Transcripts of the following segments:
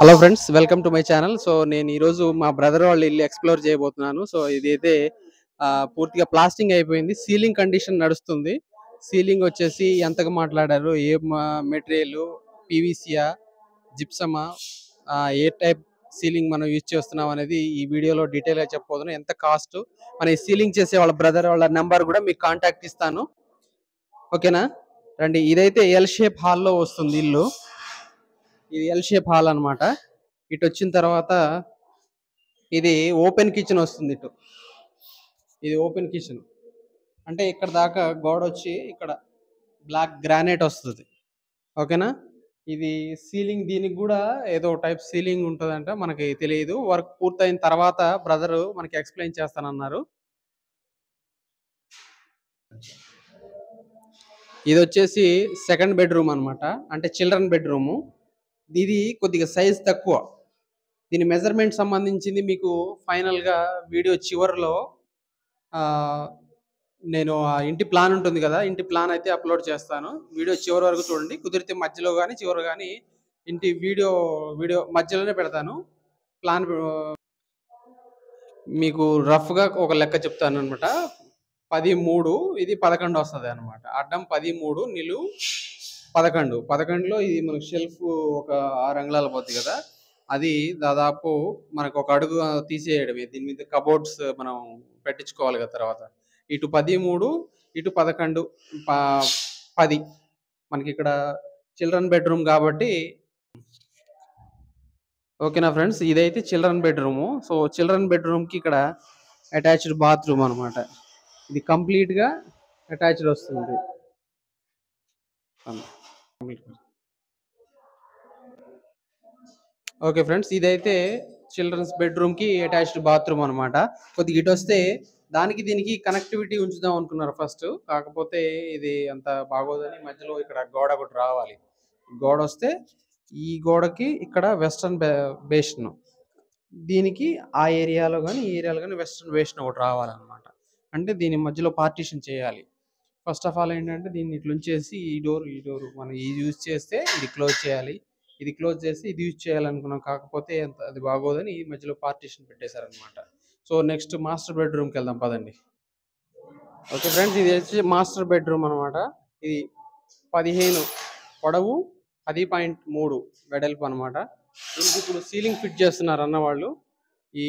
Hello friends, welcome to my channel. So నేను ఈరోజు మా బ్రదర్ వాళ్ళ ఇల్లు ఎక్స్ప్లోర్ చేయబోతున్నాను. సో ఇదైతే పూర్తిగా ప్లాస్టింగ్ అయిపోయింది. సీలింగ్ కండిషన్ నడుస్తుంది. సీలింగ్ వచ్చేసి ఎంతగా మాట్లాడారు, ఏ మెటీరియల్, పీవీసీయా, జిప్సమా, ఏ టైప్ సీలింగ్ మనం యూజ్ చేస్తున్నాం అనేది ఈ వీడియోలో డీటెయిల్గా చెప్పబోతున్నాను. ఎంత కాస్ట్, మన ఈ సీలింగ్ చేసే వాళ్ళ బ్రదర్ వాళ్ళ నెంబర్ కూడా మీకు కాంటాక్ట్ ఇస్తాను. ఓకేనా రండి. ఇదైతే ఎల్ షేప్ హాల్లో వస్తుంది ఇల్లు. ఇది ఎల్ షేప్ హాల్ అనమాట. ఇటు వచ్చిన తర్వాత ఇది ఓపెన్ కిచెన్ వస్తుంది. ఇది ఓపెన్ కిచెన్ అంటే ఇక్కడ దాకా గోడ వచ్చి ఇక్కడ బ్లాక్ గ్రానైట్ వస్తుంది. ఓకేనా. ఇది సీలింగ్, దీనికి కూడా ఏదో టైప్ సీలింగ్ ఉంటుందంట, మనకి తెలియదు. వర్క్ పూర్తయిన తర్వాత బ్రదరు మనకి ఎక్స్ప్లెయిన్ చేస్తానన్నారు. ఇది వచ్చేసి సెకండ్ బెడ్రూమ్ అనమాట, అంటే చిల్డ్రన్ బెడ్రూము. ఇది కొద్దిగా సైజ్ తక్కువ. దీని మెజర్మెంట్ సంబంధించింది మీకు ఫైనల్గా వీడియో చివరిలో నేను ఆ ఇంటి ప్లాన్ ఉంటుంది కదా, ఇంటి ప్లాన్ అయితే అప్లోడ్ చేస్తాను. వీడియో చివరి వరకు చూడండి. కుదిరితే మధ్యలో కానీ చివరి కానీ ఇంటి వీడియో మధ్యలోనే పెడతాను. ప్లాన్ మీకు రఫ్గా ఒక లెక్క చెప్తాను అనమాట. 13, ఇది 11 వస్తుంది అనమాట. అడ్డం 13, నిలువు 11. 11లో ఇది మనకు షెల్ఫ్ ఒక 6 అంగుళాల పోతుంది కదా, అది దాదాపు మనకు ఒక అడుగు తీసేయడమే. దీని మీద కబోర్డ్స్ మనం పెట్టించుకోవాలి కదా తర్వాత. ఇటు 13, ఇటు 11, 10. మనకి ఇక్కడ చిల్డ్రన్ బెడ్రూమ్ కాబట్టి. ఓకేనా ఫ్రెండ్స్, ఇదైతే చిల్డ్రన్ బెడ్రూము. సో చిల్డ్రన్ బెడ్రూమ్కి ఇక్కడ అటాచ్డ్ బాత్రూమ్ అనమాట. ఇది కంప్లీట్గా అటాచ్డ్ వస్తుంది. ఓకే ఫ్రెండ్స్, ఇదైతే చిల్డ్రన్స్ బెడ్రూమ్కి అటాచ్డ్ బాత్రూమ్ అనమాట. కొద్దిగా ఇటు వస్తే దానికి దీనికి కనెక్టివిటీ ఉంచుదాం అనుకున్నారు ఫస్ట్, కాకపోతే ఇది అంత బాగోదని మధ్యలో ఇక్కడ గోడ ఒకటి రావాలి. గోడ వస్తే ఈ గోడకి ఇక్కడ వెస్ట్రన్ బేషన్, దీనికి ఆ ఏరియాలో కానీ ఈ ఏరియాలో కానీ వెస్ట్రన్ బేషన్ ఒకటి రావాలన్నమాట. అంటే దీని మధ్యలో పార్టీషన్ చేయాలి. ఫస్ట్ ఆఫ్ ఆల్ ఏంటంటే దీన్ని ఇట్లుంచేసి ఈ డోర్ మనం ఇది యూజ్ చేస్తే ఇది క్లోజ్ చేయాలి, ఇది క్లోజ్ చేసి ఇది యూజ్ చేయాలనుకున్నాం. కాకపోతే అది బాగోదని ఈ మధ్యలో పార్టీషన్ పెట్టేశారనమాట. సో నెక్స్ట్ మాస్టర్ బెడ్రూమ్కి వెళ్దాం పదండి. ఓకే ఫ్రెండ్స్, ఇది వచ్చి మాస్టర్ బెడ్రూమ్ అనమాట. ఇది 15 పొడవు, 10.3 వెడల్పు అనమాట. దీనికి ఇప్పుడు సీలింగ్ ఫిట్ చేస్తున్నారు అన్నవాళ్ళు. ఈ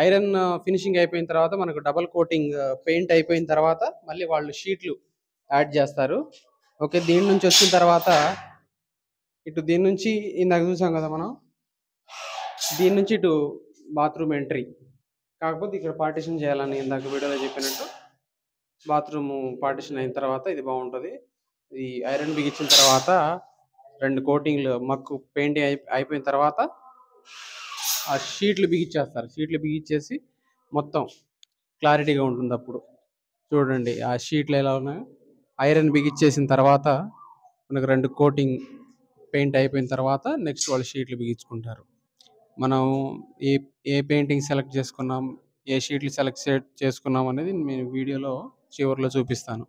ఐరన్ ఫినిషింగ్ అయిపోయిన తర్వాత మనకు డబల్ కోటింగ్ పెయింట్ అయిపోయిన తర్వాత మళ్ళీ వాళ్ళు షీట్లు యాడ్ చేస్తారు. ఓకే, దీని నుంచి వచ్చిన తర్వాత ఇటు దీని నుంచి ఇందాక చూసాం కదా మనం, దీని నుంచి ఇటు బాత్రూమ్ ఎంట్రీ. కాకపోతే ఇక్కడ పార్టిషన్ చేయాలని ఇందాక వీడియోలో చెప్పినట్టు బాత్రూమ్ పార్టిషన్ అయిన తర్వాత ఇది బాగుంటుంది. ఈ ఐరన్ బిగించిన తర్వాత 2 కోటింగ్లు మక్కు పెయింట్ అయిపోయిన తర్వాత ఆ షీట్లు బిగించేస్తారు. షీట్లు బిగించేసి మొత్తం క్లారిటీగా ఉంటుంది. అప్పుడు చూడండి ఆ షీట్లు ఎలా ఉన్నాయో. ఐరన్ బిగించేసిన తర్వాత మనకు 2 కోటింగ్ పెయింట్ అయిపోయిన తర్వాత నెక్స్ట్ వాళ్ళు షీట్లు బిగించుకుంటారు. మనం ఏ ఏ పెయింటింగ్ సెలెక్ట్ చేసుకున్నాం, ఏ షీట్లు సెలెక్ట్ చేసుకున్నాం అనేది నేను వీడియోలో చివరిలో చూపిస్తాను.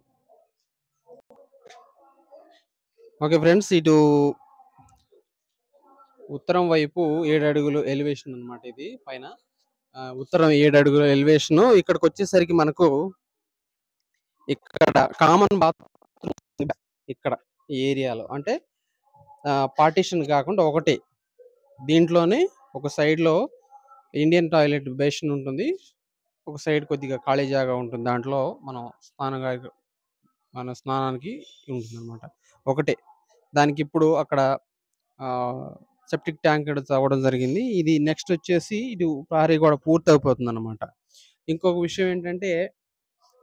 ఓకే ఫ్రెండ్స్, ఇటు ఉత్తరం వైపు 7 అడుగులు ఎలివేషన్ అనమాట. ఇది పైన ఉత్తరం 7 అడుగుల ఎలివేషను. ఇక్కడికి వచ్చేసరికి మనకు ఇక్కడ కామన్ బాత్రూమ్ ఇక్కడ ఈ ఏరియాలో, అంటే పార్టీషన్ కాకుండా ఒకటే, దీంట్లోనే ఒక సైడ్లో ఇండియన్ టాయిలెట్ బేసిన్ ఉంటుంది, ఒక సైడ్ కొద్దిగా ఖాళీ జాగా ఉంటుంది. దాంట్లో మనం స్నానానికి ఉంటుంది అనమాట. ఒకటే దానికి ఇప్పుడు అక్కడ సెప్టిక్ ట్యాంక్ తవ్వడం జరిగింది. ఇది నెక్స్ట్ వచ్చేసి ఇటు ప్రహరీ గోడ పూర్తి అయిపోతుంది అనమాట. ఇంకొక విషయం ఏంటంటే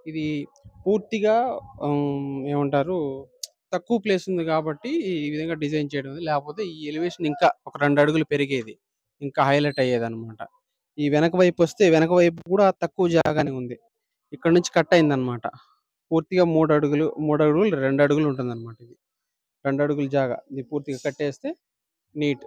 ఇది పూర్తిగా ఏమంటారు, తక్కువ ప్లేస్ ఉంది కాబట్టి ఈ విధంగా డిజైన్ చేయడం. లేకపోతే ఈ ఎలివేషన్ ఇంకా ఒక 2 అడుగులు పెరిగేది, ఇంకా హైలైట్ అయ్యేది అనమాట. ఈ వెనక వైపు వస్తే వెనక వైపు కూడా తక్కువ జాగానే ఉంది. ఇక్కడ నుంచి కట్ అయింది అనమాట. పూర్తిగా 3 అడుగులు 2 అడుగులు ఉంటుంది అనమాట. ఇది 2 అడుగుల జాగా ఇది పూర్తిగా కట్టేస్తే నీట్.